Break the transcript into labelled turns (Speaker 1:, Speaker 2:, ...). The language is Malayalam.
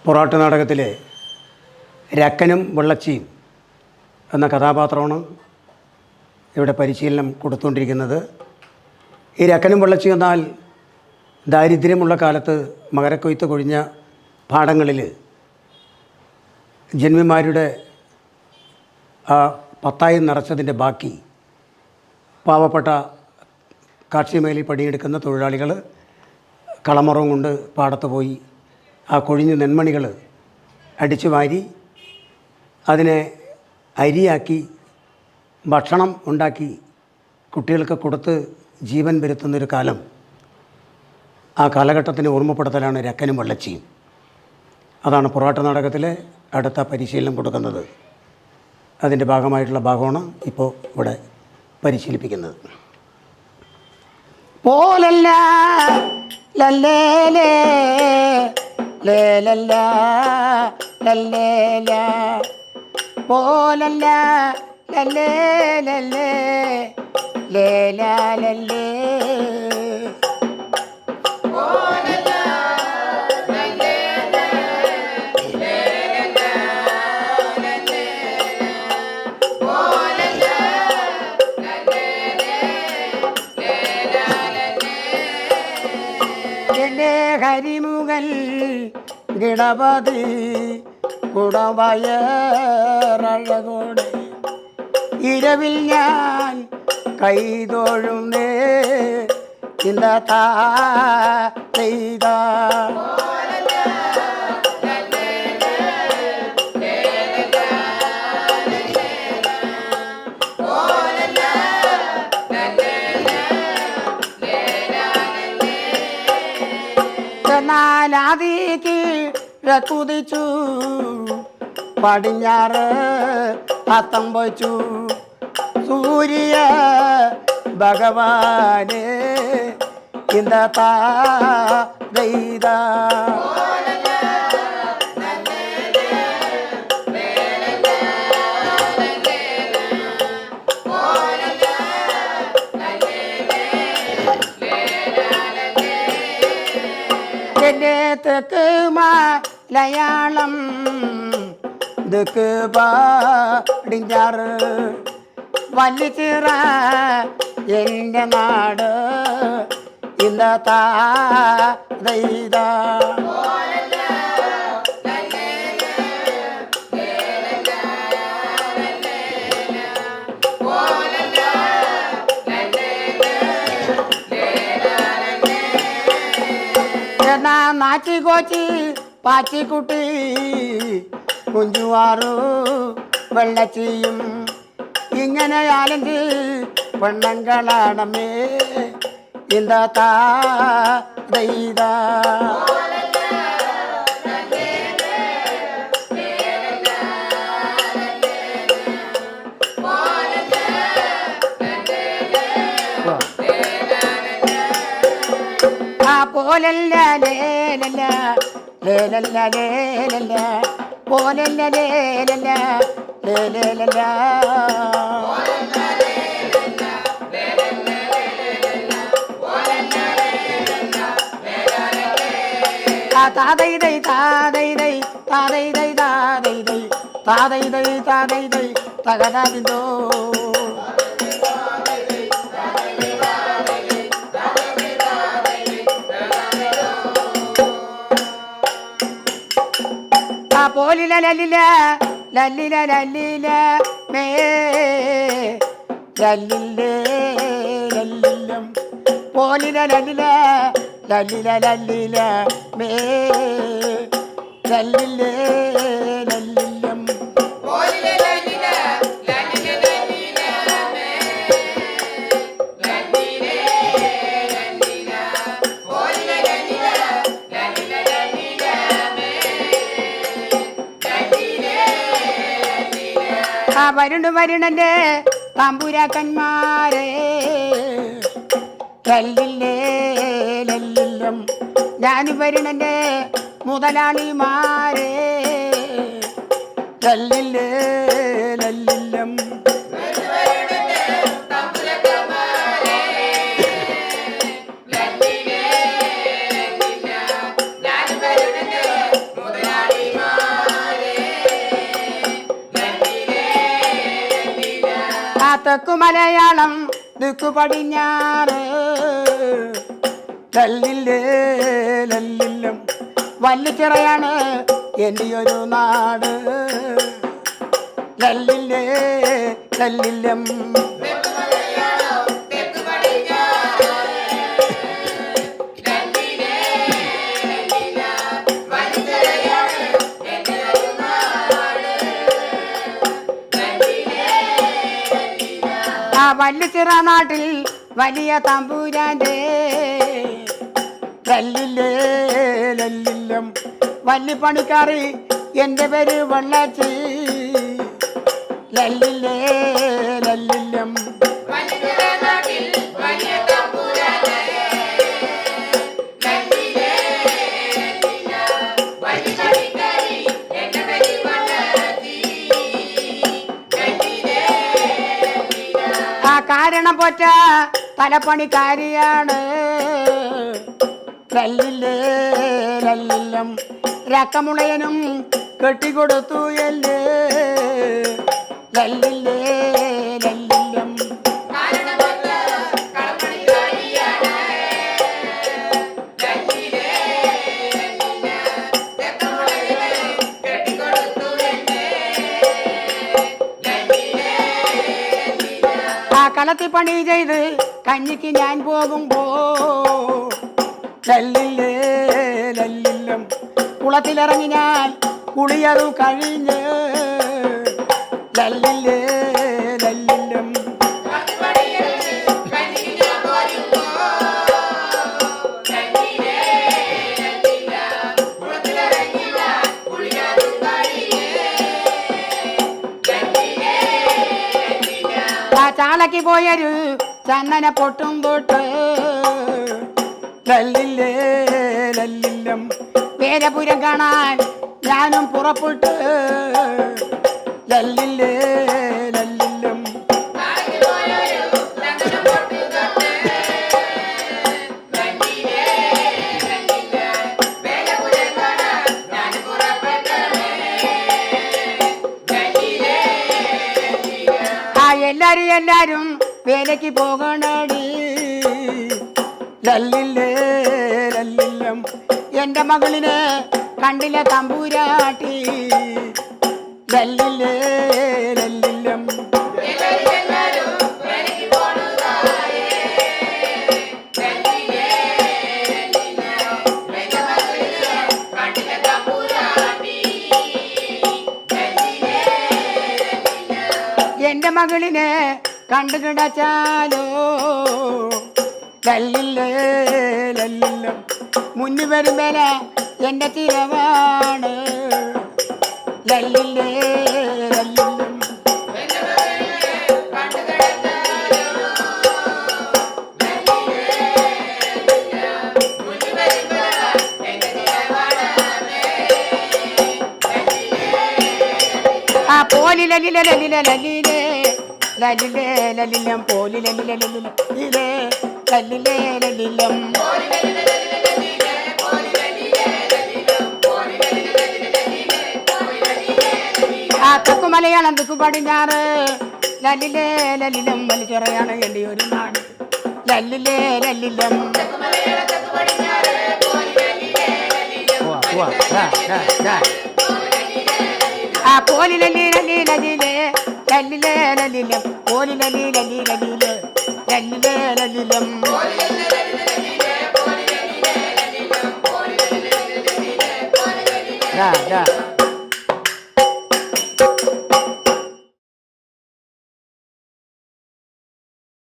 Speaker 1: പൊറാട്ട് നാടകത്തിലെ രക്കനും വെള്ളച്ചിയും എന്ന കഥാപാത്രമാണ് ഇവിടെ പരിശീലനം കൊടുത്തുകൊണ്ടിരിക്കുന്നത്. ഈ രക്കനും വെള്ളച്ചിയും എന്നാൽ ദാരിദ്ര്യമുള്ള കാലത്ത് മകരക്കൊയ്ത്ത് കൊഴിഞ്ഞ പാടങ്ങളിൽ ജന്മിമാരുടെ പത്തായം നിറച്ചതിൻ്റെ ബാക്കി പാവപ്പെട്ട കാർഷികമേഖലയിൽ പണിയെടുക്കുന്ന തൊഴിലാളികൾ കളമറവും കൊണ്ട് പാടത്ത് പോയി ആ കൊഴിഞ്ഞ നെന്മണികൾ അടിച്ചു വാരി അതിനെ അരിയാക്കി ഭക്ഷണം ഉണ്ടാക്കി കുട്ടികൾക്ക് കൊടുത്ത് ജീവൻ വരുത്തുന്നൊരു കാലം. ആ കാലഘട്ടത്തിന് ഓർമ്മപ്പെടുത്തലാണ് രക്കനും വെള്ളച്ചിയും. അതാണ് പൊറാട്ട് നാടകത്തിലെ അടുത്ത പരിശീലനം കൊടുക്കുന്നത്. അതിൻ്റെ ഭാഗമായിട്ടുള്ള ഭാഗമാണ് ഇപ്പോൾ ഇവിടെ പരിശീലിപ്പിക്കുന്നത്. പോലല്ല ലല്ലേലേ ലേലല്ല ലല്ലേല പോലല്ല ലല്ലേ ലല്ലേ ലേല ലല്ലേ ഹരിമുഖൽ ഗണപതി കുടവയറഴകോടെ ഇരവിൽ ഞാൻ കൈതൊഴുന്നേ ഇന്ത തായ്ത നാലാതിക്ക് കുതിച്ചു പടിഞ്ഞാറ് അത്തം വച്ചു സൂര്യ ഭഗവാനെ ഇന്ത തായ്ത തെക്ക് മലയാളം തെക്ക് പടിഞ്ഞാറ് വലിച്ചിറ എൻ്റെ നാട് ഇന്ത തായ്ത നാച്ചി കോച്ചി പാച്ചിക്കുട്ടി കുഞ്ചുവാറു വെള്ളച്ചിയും ഇങ്ങനെയാലെങ്കിൽ പെണ്ണങ്കളാണമേ ഇന്ത തായ്ത പോലല്ല ലേലല്ല ലേലല്ല ലേലല്ല പോലല്ല ലേലല്ല ലേലല്ല താതൈതൈ താതൈതൈ താതൈതൈ താതൈതൈ താതൈതൈ താതൈതൈ തകതാതിന്തോ പോലില ലല്ലില ലല്ലില ലല്ലില മേ ലല്ലില്ലേ ലല്ലില്ലം പോലില ലല്ലില ലല്ലില ലല്ലില മേ ലല്ലില്ലേ ലല്ലില്ലം വരുണന്റെ തമ്പുരാക്കന്മാരെ ലല്ലില്ലേ ലല്ലില്ലം ഞാൻ വരുണന്റെ മുതലാളിമാരെ ലല്ലില്ലേ ലല്ലില്ലം
Speaker 2: മുതലാളി
Speaker 1: തെക്കു മലയാളം ദിക്കു പടിഞ്ഞാറ് ലല്ലില്ലേ ലല്ലില്ലം വല്ലിച്ചിറയാണ് എൻ്റെ ഒരു നാട് ലല്ലില്ലേ ലല്ലില്ലം ആ വല്ലിച്ചിറ നാട്ടിൽ വലിയ തമ്പൂരാൻ്റെ ലല്ലില്ലേ ലല്ലില്ലം വല്ലിപ്പണിക്കാറി എൻ്റെ പേര് വള്ളാച്ചി ലല്ലില്ലേ ലല്ലില്ലം ആ കാരണം പോറ്റ തലപ്പണിക്കാരിയാണ് ലല്ലില്ലേ ലല്ലില്ലം രക്കമുളയനും കെട്ടിക്കൊടുത്തു എല്ലേ ലല്ലില്ലേ ലല്ലില്ലം ആ കളത്തി പണി ചെയ്ത് കഞ്ഞിക്ക് ഞാൻ പോകുമ്പോ ലല്ലില്ലേ ലല്ലില്ലം കുളത്തിലിറങ്ങി ഞാൻ കുളിയതു കഴിഞ്ഞ് ലല്ലില്ലേ ലല്ലില്ലം ആ ചാളക്ക് പോയൊരു ചന്ദന പൊട്ടും തൊട്ട് ലല്ലില്ലേ ലല്ലില്ലം പേരപുരം കാണാൻ ഞാനും പുറപ്പെട്ടു ലല്ലില്ലേ ലല്ലില്ലം ആ എല്ലാരും വേലയ്ക്ക് പോകണടി ലല്ലില്ലേ ലല്ലില്ലം എൻ്റെ മകളിനെ കണ്ടില്ല തമ്പൂരാട്ടി ലല്ലില്ലേ ലല്ലില്ലം എൻ്റെ മകളിനെ കണ്ടു കിടച്ചാലോ ലല്ലില്ലേ ലല്ലില്ലം മുന്നിൽ വരുമ്പേല എൻ്റെ ചിലവാണ് ലല്ലില്ലേ ലല്ലില്ലം ആ പോലി ലല്ലിലെ ലല്ലിലെ ലല്ലിലേ ലല്ലിലേ ലല്ലില്ലം പോലി ലല്ലിലെ ലല്ലിലെ ലല്ലിലേ ലല്ലില്ലം ആ തെക്കു മലയാളം തെക്കു പടിഞ്ഞാറ് ലല്ലിലേ ലല്ലിലം വലിച്ചിറയാണ് എൻ്റെ ഒരു നാട് ലല്ലിലേ ലല്ലില്ലം ആ പോലി ലല്ലി ലല്ലി ലല്ലിലേ ലല്ലിലേ ലല്ലിലം പോലി ലല്ലി ലല്ലി ലല്ലിലേ ലല്ലിലേ ലല്ലിലം
Speaker 2: Da, da.